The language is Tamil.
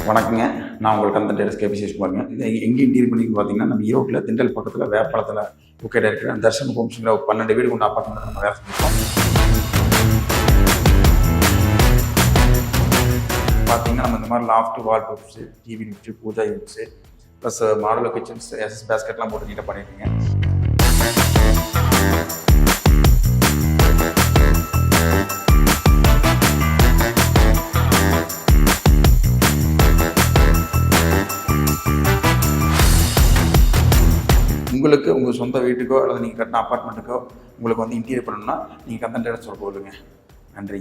வணக்கங்க. நான் உங்களுக்கு கந்தன் டெரஸ் கேபி சேஷ்குமாருங்க. இது எங்கே இன்டீரியர் பண்ணின்னு பார்த்தீங்கன்னா, நம்ம ஈரோட்டில் திண்டல் பக்கத்தில் வேப்பளத்தில் லொக்கேட் இருக்கிற தர்ஷன் ஹோம்ஸுங்கிற 12 வீடு கொண்ட அப்பார்ட்மெண்ட் நம்ம வேலை செஞ்சுருக்கோம். பார்த்தீங்கன்னா, நம்ம இந்த மாதிரி loft wall proofs, TV units, pooja units plus modular kitchens, SS பேஸ்கெட்லாம் போட்டு நீட்டாக பண்ணியிருக்கீங்க. உங்களுக்கு உங்கள் சொந்த வீட்டுக்கோ அல்லது நீங்கள் கட்டின அப்பார்ட்மெண்ட்டுக்கோ உங்களுக்கு வந்து இன்டீரியர் பண்ணணும்னா நீங்கள் கந்தன் டெரஸ் சொல்லுங்க. நன்றி.